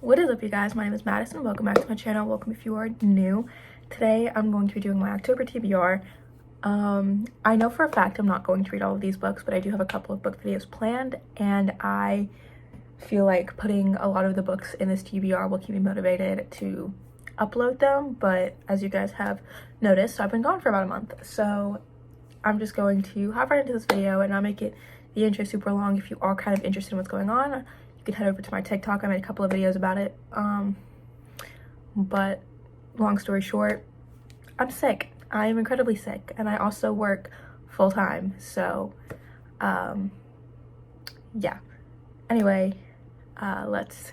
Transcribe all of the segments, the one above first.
What is up, you guys? My name is Madison. Welcome back to my channel. Welcome if you are new. Today I'm going to be doing my October TBR. I know for a fact I'm not going to read all of these books, but I do have a couple of book videos planned, and I feel like putting a lot of the books in this TBR will keep me motivated to upload them. But as you guys have noticed, I've been gone for about a month, so I'm just going to hop right into this video and not make it the intro super long. If you are kind of interested in what's going on, you can head over to my TikTok. I made a couple of videos about it. But long story short, I'm sick. I am incredibly sick, and I also work full-time, so yeah. Anyway, let's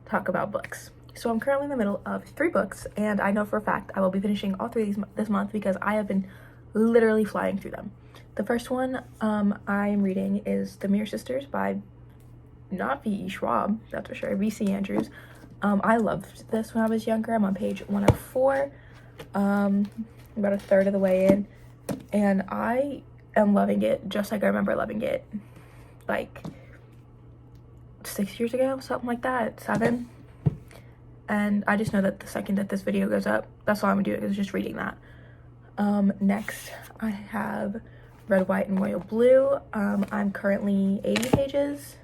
talk about books. So I'm currently in the middle of 3 books, and I know for a fact I will be finishing all 3 of these this month because I have been literally flying through them. The first one I am reading is The Mirror Sisters by not V.E. Schwab, that's for sure, V.C. Andrews. I loved this when I was younger. I'm on page 104, about a third of the way in, and I am loving it just like I remember loving it like 6 years ago, something like that, 7. And I just know that the second that this video goes up, that's all I'm doing is just reading that. Next I have Red, White, and Royal Blue. I'm currently 80 pages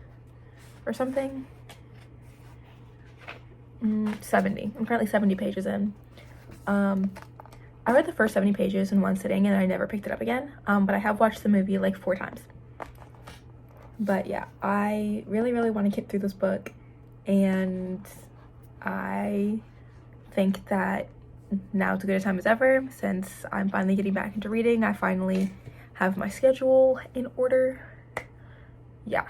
or something. 70. I'm currently 70 pages in. I read the first 70 pages in one sitting and I never picked it up again. But I have watched the movie like 4 times. But yeah, I really want to get through this book, and I think that now's as good a time as ever since I'm finally getting back into reading. I finally have my schedule in order. Yeah.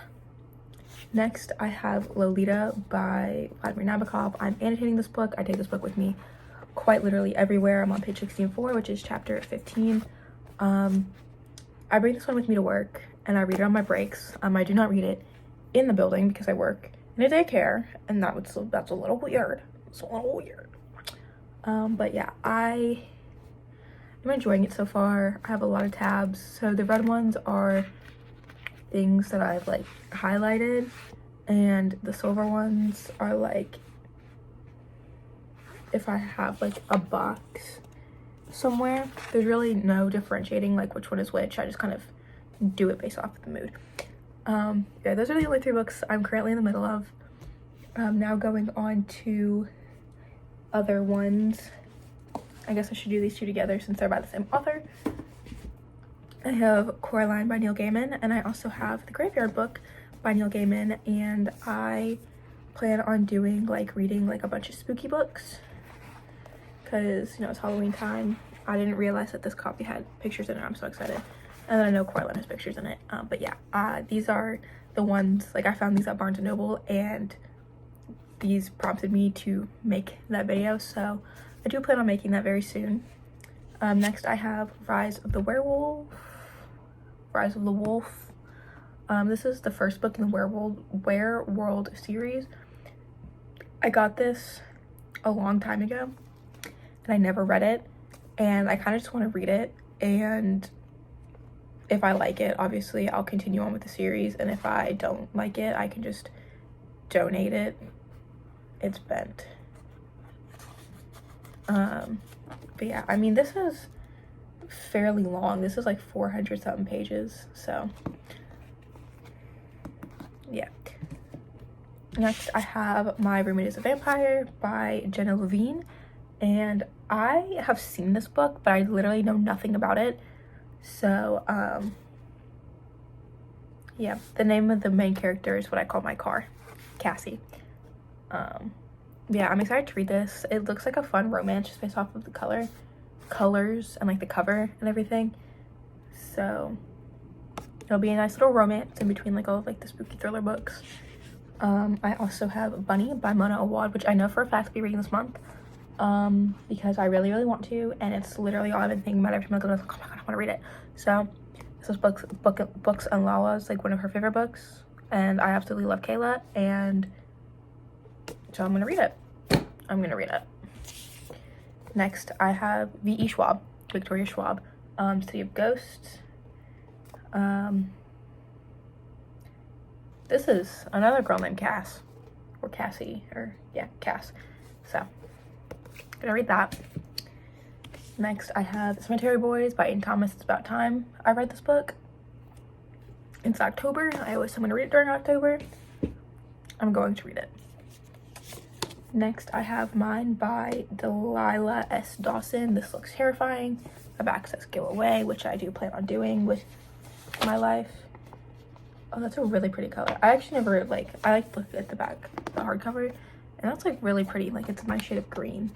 Next, I have Lolita by Vladimir Nabokov. I'm annotating this book. I take this book with me quite literally everywhere. I'm on page 16-4, which is chapter 15. I bring this one with me to work, and I read it on my breaks. I do not read it in the building because I work in a daycare, and that's a little weird. It's a little weird. But yeah, I am enjoying it so far. I have a lot of tabs. So the red ones are things that I've like highlighted, and the silver ones are like if I have like a box somewhere. There's really no differentiating like which one is which. I just kind of do it based off of the mood. Yeah, those are the only 3 books I'm currently in the middle of. Now going on to other ones. I guess I should do these 2 together since they're by the same author. I have Coraline by Neil Gaiman, and I also have The Graveyard Book by Neil Gaiman, and I plan on doing like reading like a bunch of spooky books because, you know, it's Halloween time. I didn't realize that this copy had pictures in it. I'm so excited. And then I know Coraline has pictures in it. But yeah, these are the ones, like I found these at Barnes & Noble, and these prompted me to make that video, so I do plan on making that very soon. Next I have Rise of the Wolf. This is the first book in the Werewolf series. I got this a long time ago, and I never read it, and I kind of just want to read it, and if I like it, obviously I'll continue on with the series, and if I don't like it, I can just donate it. It's bent. But yeah, I mean, this is fairly long. This is like 400 something pages, so yeah. Next I have My Roommate is a Vampire by Jenna Levine, and I have seen this book, but I literally know nothing about it. So yeah, the name of the main character is what I call my car, Cassie. Yeah, I'm excited to read this. It looks like a fun romance just based off of the colors and like the cover and everything. So it'll be a nice little romance in between like all of like the spooky thriller books. I also have Bunny by Mona Awad, which I know for a fact I'll be reading this month, because I really want to, and it's literally all I've been thinking about every time I go. I was like, oh my god, I want to read it. So this is books and Lala's like one of her favorite books, and I absolutely love Kayla, and so I'm gonna read it. Next I have V.E. Schwab, Victoria Schwab, City of Ghosts. This is another girl named Cass. or Cassie, or yeah, Cass. So gonna read that. Next I have Cemetery Boys by Ian Thomas. It's about time I read this book. It's October. I always want to read it during October. I'm going to read it. Next I have Mine by Delilah S. Dawson. This looks terrifying. My back says go away, which I do plan on doing with my life. Oh, that's a really pretty color. I actually never I like to look at the back, the hardcover, and that's like really pretty. Like it's my shade of green,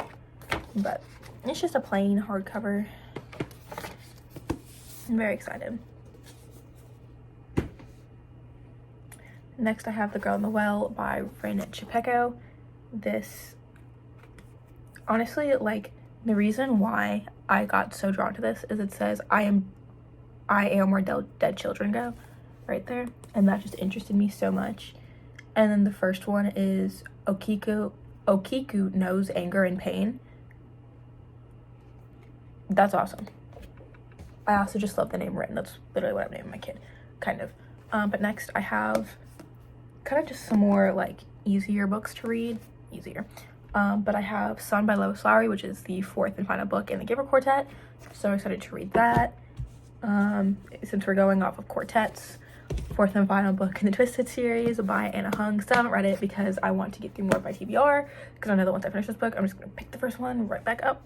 but it's just a plain hardcover. I'm very excited. Next I have The Girl in the Well by Raina Chapeko. This, honestly, like the reason why I got so drawn to this is it says I am where dead children go right there, and that just interested me so much. And then the first one is Okiku Knows Anger and Pain. That's awesome. I also just love the name Written. That's literally what I'm naming my kid, kind of. But next I have kind of just some more like easier books to read. But I have Sun by Lois Lowry, which is the 4th and final book in the Giver Quartet. So excited to read that. Since we're going off of quartets, 4th and final book in the Twisted series by Anna Hung. Still haven't read it because I want to get through more by TBR, because I know that once I finish this book, I'm just gonna pick the first one right back up.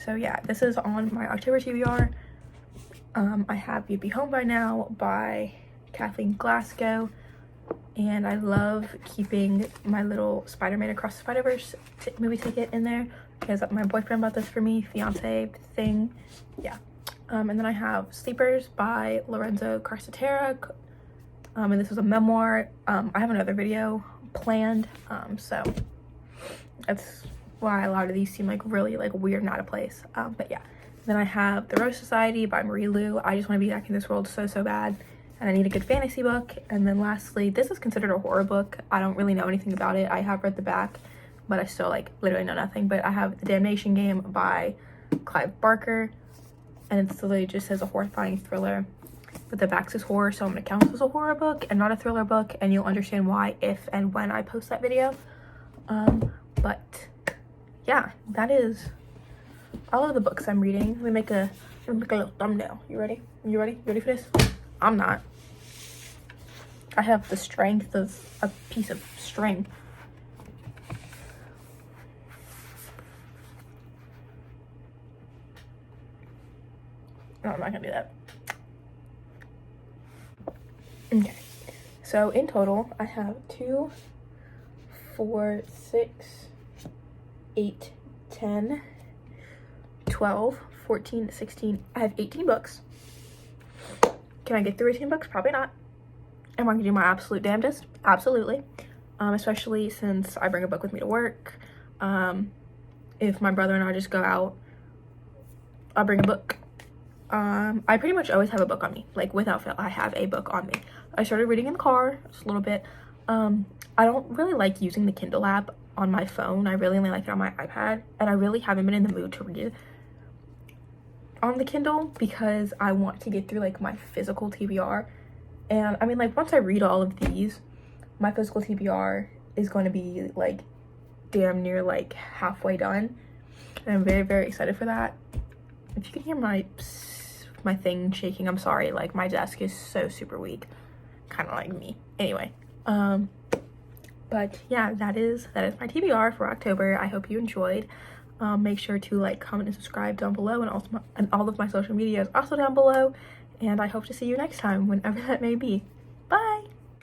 So yeah, this is on my October TBR. I have You'd Be Home by Now by Kathleen Glasgow. And I love keeping my little Spider-Man Across the Spider-Verse movie ticket in there because my boyfriend bought this for me, fiance thing. Yeah. And then I have Sleepers by Lorenzo Carcetera. And this is a memoir. I have another video planned. So that's why a lot of these seem like really like weird and out of place. But yeah. Then I have The Rose Society by Marie Lu. I just want to be back in this world so bad. And I need a good fantasy book. And then lastly, this is considered a horror book. I don't really know anything about it. I have read the back, but I still like literally know nothing. But I have The Damnation Game by Clive Barker, and it literally just says a horrifying thriller, but the back says horror, so I'm gonna count this as a horror book and not a thriller book, and you'll understand why if and when I post that video. But yeah, that is all of the books I'm reading. Let me make a little thumbnail. You ready? You ready for this? I'm not. I have the strength of a piece of string. No, I'm not gonna do that. Okay, so in total I have 2, 4, 6, 8, 10, 12, 14, 16. I have 18 books. Can I get through 18 books? Probably not. Am I gonna do my absolute damnedest? Absolutely. Especially since I bring a book with me to work. If my brother and I just go out, I'll bring a book. I pretty much always have a book on me. Like without fail, I have a book on me. I started reading in the car just a little bit. I don't really like using the Kindle app on my phone. I really only like it on my iPad. And I really haven't been in the mood to read on the Kindle because I want to get through like my physical TBR. And I mean, like once I read all of these, my physical TBR is going to be like damn near like halfway done, and I'm very excited for that. If you can hear my thing shaking, I'm sorry. Like my desk is so super weak, kind of like me. Anyway, but yeah, that is my TBR for October. I hope you enjoyed. Make sure to like, comment, and subscribe down below, and also all of my social media is also down below. And I hope to see you next time, whenever that may be.